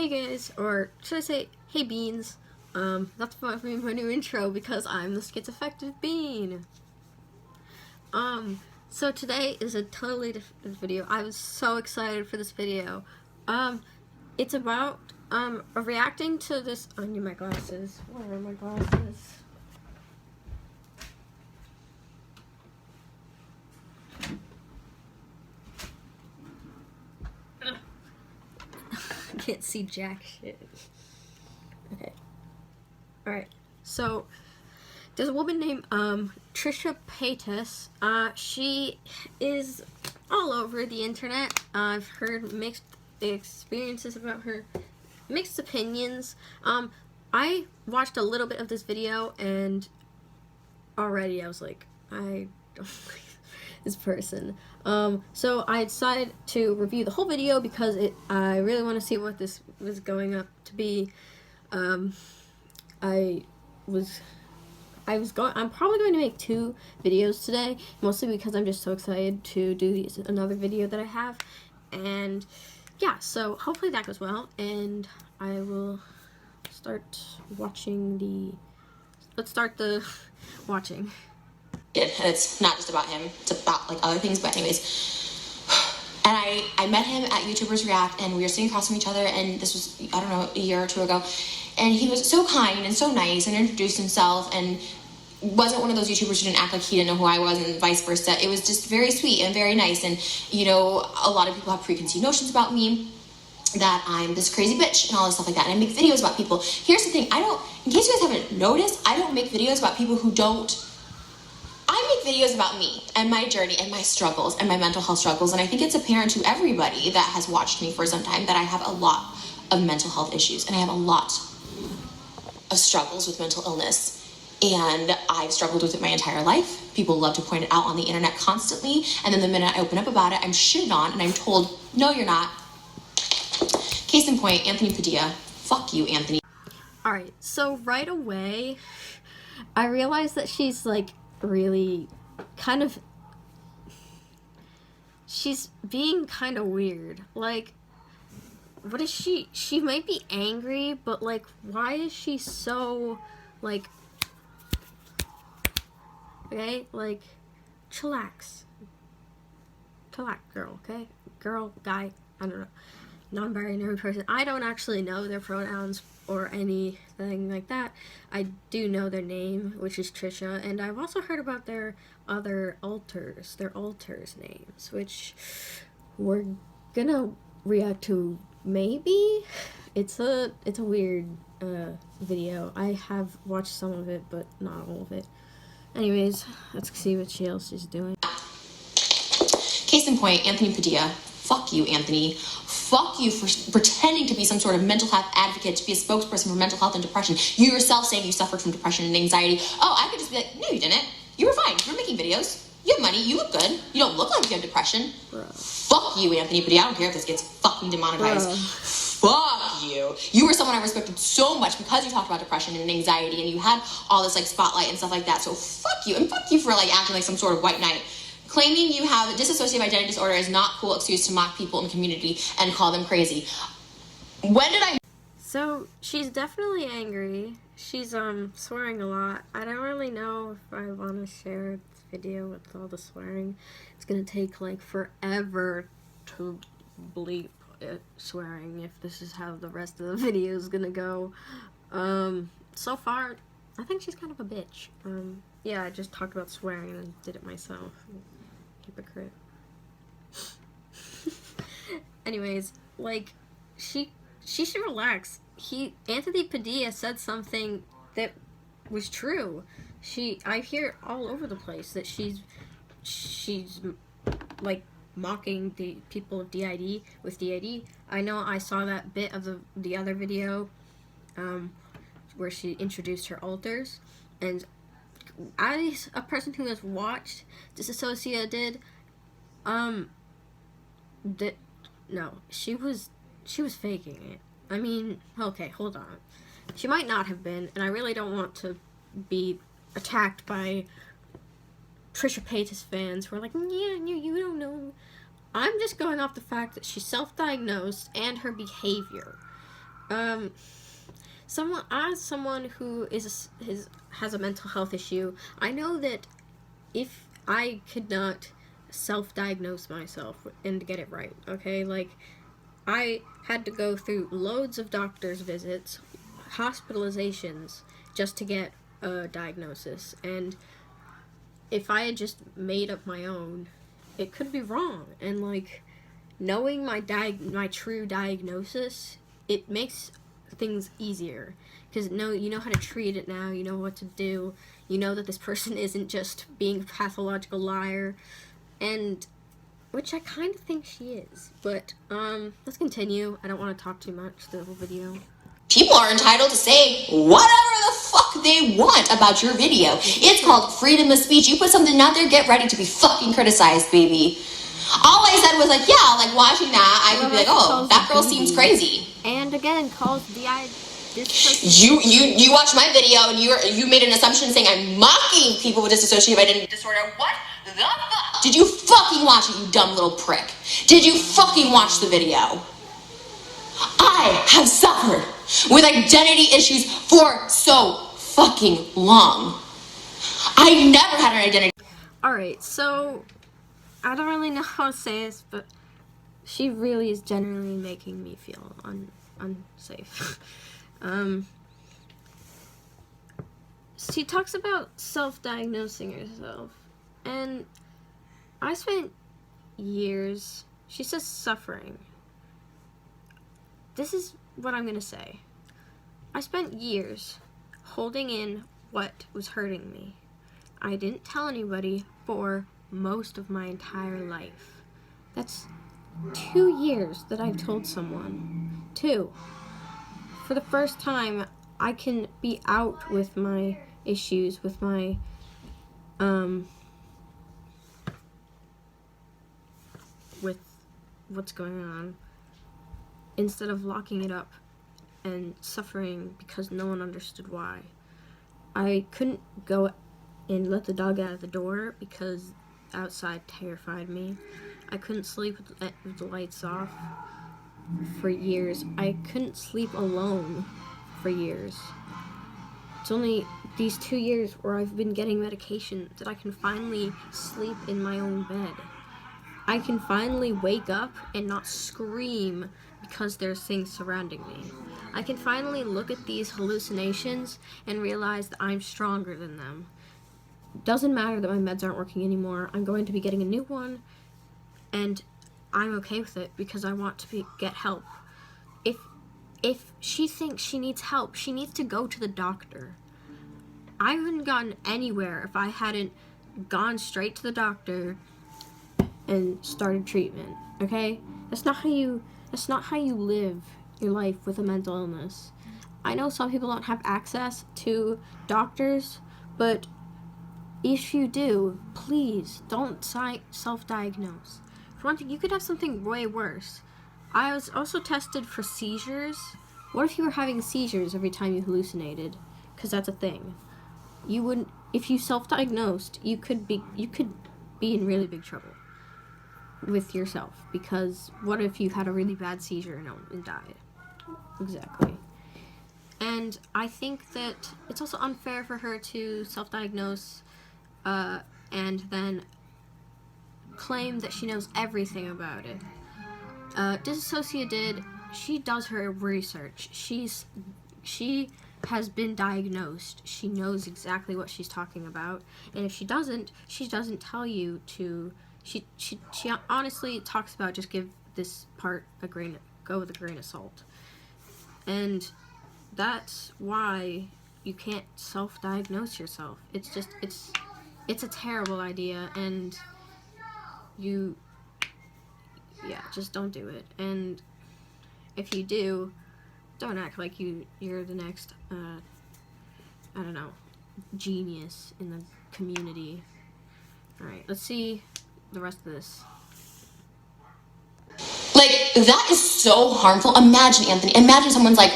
Hey guys, or should I say, hey beans. That's my new intro because I'm the schizoaffective bean. So today is a totally different video. I was so excited for this video. It's about, reacting to this. I need my glasses. Where are my glasses? I can't see jack shit. Okay. Alright. So, there's a woman named, Trisha Paytas. She is all over the internet. I've heard mixed experiences about her, mixed opinions. I watched a little bit of this video, and already I was like, I don't like this person. So I decided to review the whole video because I really want to see what this was going up to be. I'm probably going to make 2 videos today, mostly because I'm just so excited to do another video that I have. And yeah, so hopefully that goes well, and I will start watching let's start the watching. And it's not just about him, it's about like other things, but anyways. And I met him at YouTubers React, and we were sitting across from each other, and this was, I don't know, a year or 2 ago, and he was so kind and so nice and introduced himself, and wasn't one of those YouTubers who didn't act like he didn't know who I was, and vice versa. It was just very sweet and very nice. And you know, a lot of people have preconceived notions about me, that I'm this crazy bitch and all this stuff like that, and I make videos about people. Here's the thing, in case you guys haven't noticed, I don't make videos about people who don't. I make videos about me and my journey and my struggles and my mental health struggles, and I think it's apparent to everybody that has watched me for some time that I have a lot of mental health issues, and I have a lot of struggles with mental illness, and I've struggled with it my entire life. People love to point it out on the internet constantly, and then the minute I open up about it, I'm shitted on, and I'm told, no, you're not. Case in point, Anthony Padilla. Fuck you, Anthony. Alright, so right away, I realized that she's like really kind of, she's being kind of weird. Like, what is she might be angry, but like, why is she so like, okay, like, chillax, girl, okay, girl, guy, I don't know, non-binary person. I don't actually know their pronouns or anything like that. I do know their name, which is Trisha, and I've also heard about their other alters names, which we're gonna react to. Maybe it's a weird video. I have watched some of it, but not all of it. Anyways, let's see what else she's doing. Case in point, Anthony Padilla. Fuck you, Anthony. Fuck you for pretending to be some sort of mental health advocate, to be a spokesperson for mental health and depression. You yourself saying you suffered from depression and anxiety. Oh, I could just be like, no, you didn't. You were fine. You were making videos. You have money. You look good. You don't look like you have depression. Bruh. Fuck you, Anthony Padilla. I don't care if this gets fucking demonetized. Fuck you. You were someone I respected so much because you talked about depression and anxiety, and you had all this like spotlight and stuff like that. So fuck you, and fuck you for like acting like some sort of white knight. Claiming you have dissociative identity disorder is not a cool excuse to mock people in the community and call them crazy. When did I... So, she's definitely angry. She's, swearing a lot. I don't really know if I want to share this video with all the swearing. It's gonna take, like, forever to bleep it swearing if this is how the rest of the video is gonna go. So far, I think she's kind of a bitch. Yeah, I just talked about swearing and did it myself. Hypocrite. Anyways, like, she should relax. Anthony Padilla said something that was true. I hear all over the place that she's like mocking the people of DID with DID. I know I saw that bit of the other video, where she introduced her alters, and as a person who has watched Disassociated, no, she was faking it. I mean, okay, hold on. She might not have been, and I really don't want to be attacked by Trisha Paytas fans who are like, yeah, you don't know. I'm just going off the fact that she's self-diagnosed and her behavior. someone who has a mental health issue, I know that if I could not self-diagnose myself and get it right, okay, like, I had to go through loads of doctor's visits, hospitalizations, just to get a diagnosis, and if I had just made up my own, it could be wrong, and, like, knowing my true diagnosis, it makes things easier, because you know how to treat it now, you know what to do, you know that this person isn't just being a pathological liar, and which I kind of think she is. But let's continue. I don't want to talk too much the whole video. People are entitled to say whatever the fuck they want about your video. It's called freedom of speech. You put something out there, get ready to be fucking criticized, baby. All I said was, like, yeah, like, watching that, I could be like, oh, that girl seems crazy. And again, calls You watched my video and you made an assumption saying I'm mocking people with dissociative identity disorder. What the fuck? Did you fucking watch it, you dumb little prick? Did you fucking watch the video? I have suffered with identity issues for so fucking long. I never had an identity. Alright, so I don't really know how to say this, but she really is generally making me feel unsafe. She talks about self-diagnosing herself, and I spent years, she says suffering. This is what I'm gonna say. I spent years holding in what was hurting me. I didn't tell anybody for most of my entire life. That's 2 years that I've told someone. 2. For the first time, I can be out with my issues, with my, with what's going on, instead of locking it up and suffering because no one understood why. I couldn't go and let the dog out of the door because outside terrified me. I couldn't sleep with the lights off for years. I couldn't sleep alone for years. It's only these 2 years where I've been getting medication that I can finally sleep in my own bed. I can finally wake up and not scream because there's things surrounding me. I can finally look at these hallucinations and realize that I'm stronger than them. Doesn't matter that my meds aren't working anymore. I'm going to be getting a new one, and I'm okay with it because I want to get help. If she thinks she needs help, she needs to go to the doctor. I wouldn't have gotten anywhere if I hadn't gone straight to the doctor and started treatment. Okay? That's not how you live your life with a mental illness. I know some people don't have access to doctors, but if you do, please don't self-diagnose. For one thing, you could have something way worse. I was also tested for seizures. What if you were having seizures every time you hallucinated? Because that's a thing. You wouldn't. If you self-diagnosed, you could be in really big trouble with yourself. Because what if you had a really bad seizure and died? Exactly. And I think that it's also unfair for her to self-diagnose and then claim that she knows everything about it. Dissociated, she does her research. She has been diagnosed. She knows exactly what she's talking about. And if she doesn't tell you to. She honestly talks about just give this part go with a grain of salt. And that's why you can't self-diagnose yourself. It's a terrible idea, and just don't do it. And if you do, don't act like you're the next, I don't know, genius in the community. Alright, let's see the rest of this. Like, that is so harmful. Imagine, Anthony, someone's like,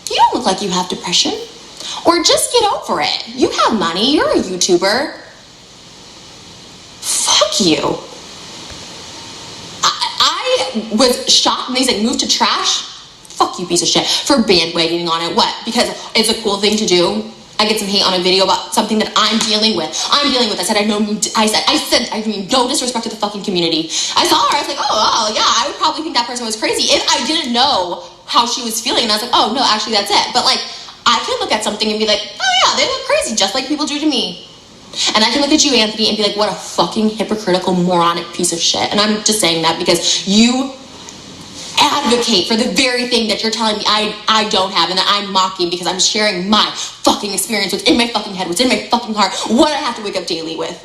you don't look like you have depression. Or just get over it. You have money. You're a YouTuber. Fuck you. I was shocked when they said move to trash. Fuck fuck you, piece of shit, for bandwagoning on it. What? Because it's a cool thing to do? I get some hate on a video about something that I'm dealing with. I said I mean no disrespect to the fucking community. I saw her, I was like, oh, wow, yeah, I would probably think that person was crazy if I didn't know how she was feeling. And I was like, oh, no, actually, that's it. But, like, I can look at something and be like, oh, yeah, they look crazy, just like people do to me. And I can look at you, Anthony, and be like, what a fucking hypocritical, moronic piece of shit. And I'm just saying that because you advocate for the very thing that you're telling me I don't have, and that I'm mocking because I'm sharing my fucking experience, what's in my fucking head, what's in my fucking heart, what I have to wake up daily with,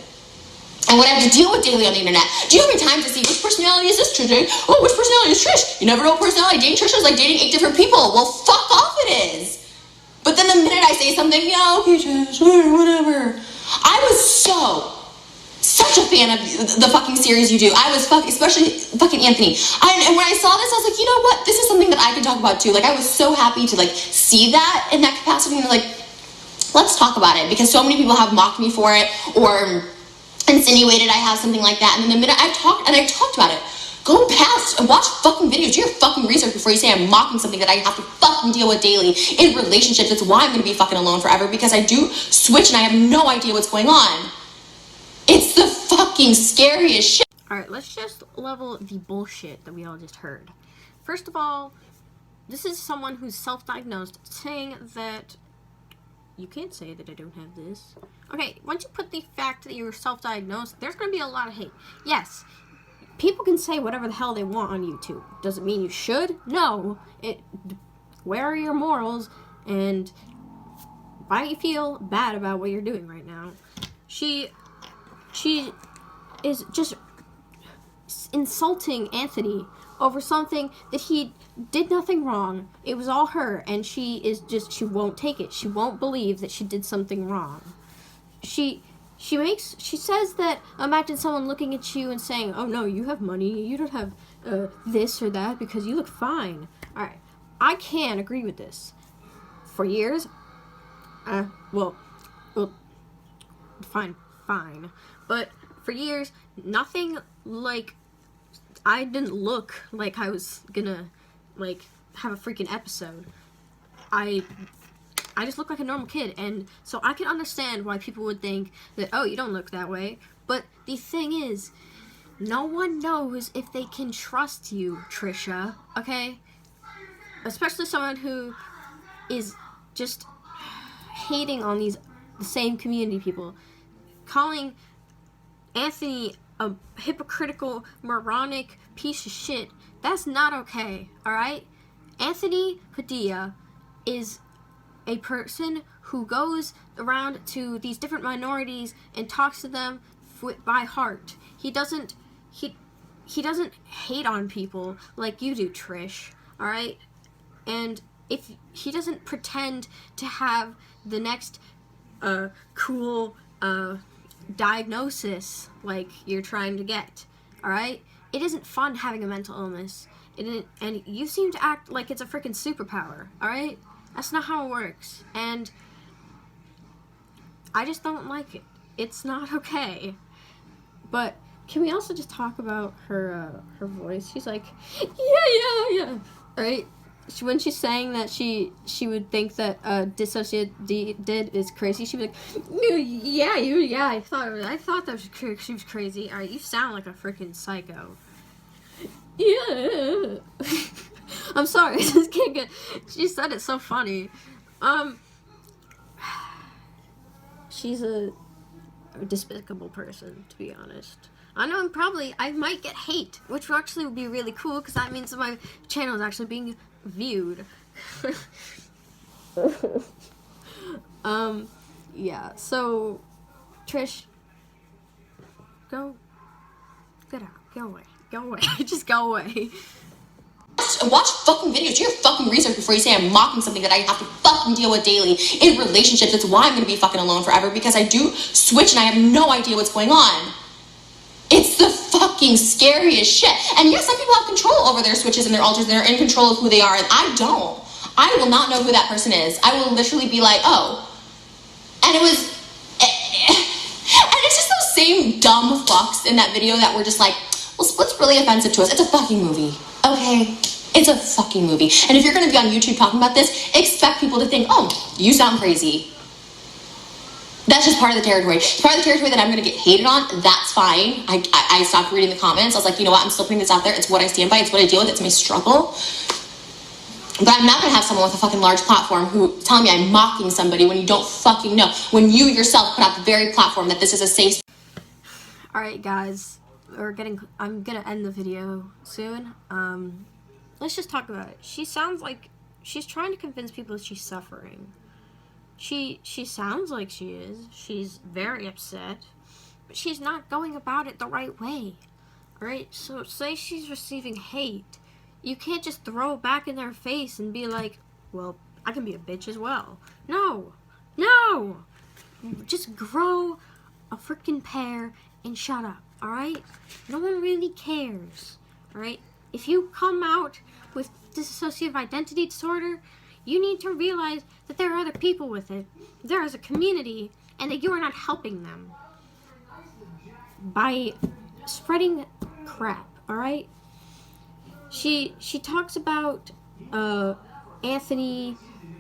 and what I have to deal with daily on the internet. Do you have any time to see which personality is this Trisha? Oh, which personality is Trish? You never know what personality. Dating Trisha is like dating 8 different people. Well, fuck off it is. But then the minute I say something, yeah, okay, Trish, whatever. I was such a fan of the fucking series you do. I was especially fucking Anthony. And when I saw this, I was like, you know what? This is something that I could talk about too. Like, I was so happy to like see that in that capacity, and like, let's talk about it, because so many people have mocked me for it or insinuated I have something like that. And then the minute I talked about it, go past and watch fucking videos, do your fucking research before you say I'm mocking something that I have to fucking deal with daily in relationships. That's why I'm gonna be fucking alone forever, because I do switch and I have no idea what's going on. It's the fucking scariest shit. Alright, let's just level the bullshit that we all just heard. First of all, this is someone who's self-diagnosed saying that you can't say that I don't have this. Okay, once you put the fact that you're self-diagnosed, there's going to be a lot of hate. Yes, people can say whatever the hell they want on YouTube. Does it mean you should? No. Where are your morals? And why don't you feel bad about what you're doing right now? She is just insulting Anthony over something that he did nothing wrong. It was all her, and she won't take it. She won't believe that she did something wrong. She says that, imagine someone looking at you and saying, oh no, you have money, you don't have this or that because you look fine. Alright, I can agree with this. For years, well, fine. But for years, nothing like, I didn't look like I was gonna, like, have a freaking episode. I just look like a normal kid, and so I can understand why people would think that, oh, you don't look that way. But the thing is, no one knows if they can trust you, Trisha, okay? Especially someone who is just hating on the same community people. Calling Anthony a hypocritical, moronic piece of shit, that's not okay, alright? Anthony Padilla is a person who goes around to these different minorities and talks to them by heart. He doesn't hate on people like you do, Trish, alright? And if he doesn't pretend to have the next cool diagnosis like you're trying to get, alright? It isn't fun having a mental illness. And you seem to act like it's a freaking superpower, alright? That's not how it works. And I just don't like it. It's not okay. But can we also just talk about her voice? She's like, yeah. Right? When she's saying that she would think that dissociated did is crazy, she'd be like, yeah. I thought that she was crazy. All right, you sound like a freaking psycho. Yeah. I'm sorry. I just can't get. She said it so funny. She's a despicable person, to be honest. I know I might get hate, which actually would be really cool, because that means that my channel is actually being viewed. Yeah, so, Trish, get out, go away, just go away. Watch fucking videos, do your fucking research before you say I'm mocking something that I have to fucking deal with daily in relationships. That's why I'm gonna be fucking alone forever, because I do switch and I have no idea what's going on. It's the fucking scariest shit. And yes, some people have control over their switches and their alters, and they're in control of who they are, and I don't. I will not know who that person is. I will literally be like, oh. And it was, and it's just those same dumb fucks in that video that were just like, well, what's really offensive to us? It's a fucking movie, okay? It's a fucking movie. And if you're gonna be on YouTube talking about this, expect people to think, oh, you sound crazy. That's just part of the territory. It's part of the territory that I'm going to get hated on. That's fine. I stopped reading the comments. I was like, you know what? I'm still putting this out there. It's what I stand by. It's what I deal with. It's my struggle. But I'm not going to have someone with a fucking large platform who telling me I'm mocking somebody when you don't fucking know. When you yourself put out the very platform that this is a safe... Alright, guys. I'm going to end the video soon. Let's just talk about it. She sounds like she's trying to convince people that she's suffering. She sounds like she is. She's very upset. But she's not going about it the right way. Alright? So, say she's receiving hate. You can't just throw it back in their face and be like, well, I can be a bitch as well. No! No! Just grow a freaking pair and shut up. Alright? No one really cares. Alright? If you come out with dissociative identity disorder, you need to realize that there are other people with it. There is a community, and that you are not helping them by spreading crap, alright? She talks about Anthony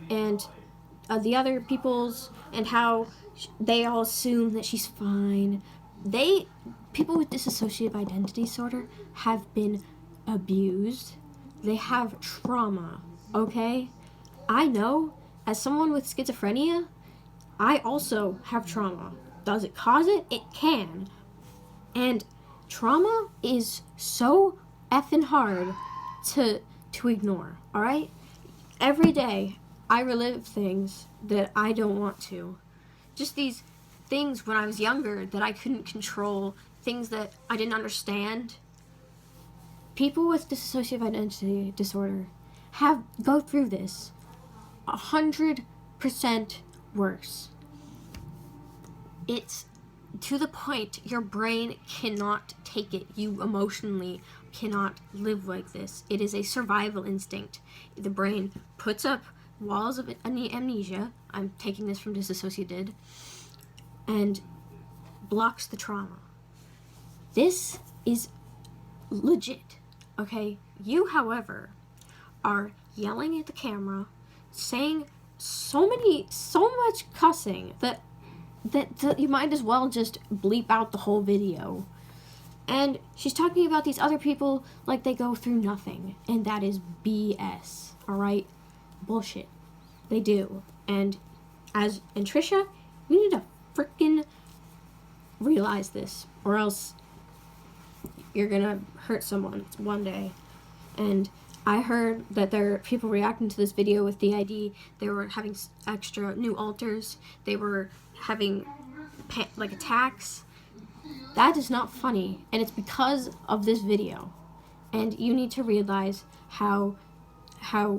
and the other peoples and how they all assume that she's fine. People with dissociative identity disorder have been abused. They have trauma, okay? I know, as someone with schizophrenia, I also have trauma. Does it cause it? It can. And trauma is so effing hard to ignore, alright? Every day, I relive things that I don't want to. Just these things when I was younger that I couldn't control, things that I didn't understand. People with dissociative identity disorder go through this 100% worse. It's to the point your brain cannot take it. You emotionally cannot live like this. It is a survival instinct. The brain puts up walls of amnesia. I'm taking this from Disassociated, and blocks the trauma. This is legit, okay? You, however, are yelling at the camera, saying so much cussing that you might as well just bleep out the whole video. And she's talking about these other people like they go through nothing, and that is BS, alright? Bullshit. They do. And Trisha, you need to freaking realize this, or else you're gonna hurt someone one day. And I heard that there are people reacting to this video with DID. They were having extra new alters. They were having attacks. That is not funny, and it's because of this video. And you need to realize how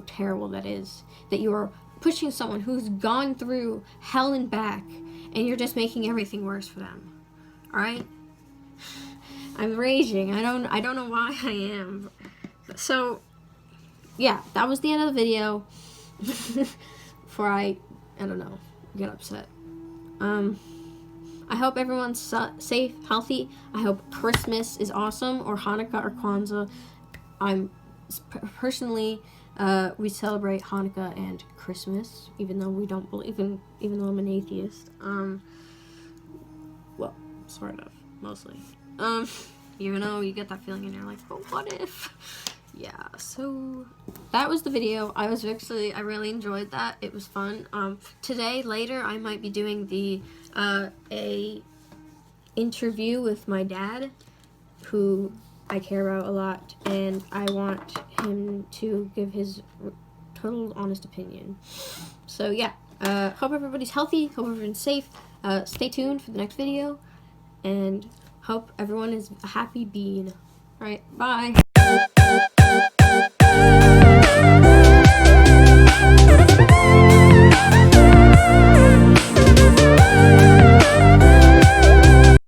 terrible that is. That you are pushing someone who's gone through hell and back, and you're just making everything worse for them. All right? I'm raging. I don't know why I am. So, yeah, that was the end of the video. Before I don't know, get upset. I hope everyone's safe, healthy. I hope Christmas is awesome, or Hanukkah or Kwanzaa. Personally, we celebrate Hanukkah and Christmas, even though we don't believe in, even though I'm an atheist. Well, sort of, mostly. Even though you get that feeling and you're like, but what if? Yeah, so that was the video. I really enjoyed that. It was fun. Today, later, I might be doing a interview with my dad, who I care about a lot, and I want him to give his total honest opinion. So yeah, hope everybody's healthy, hope everyone's safe. Stay tuned for the next video, and hope everyone is a happy bean. Alright, bye!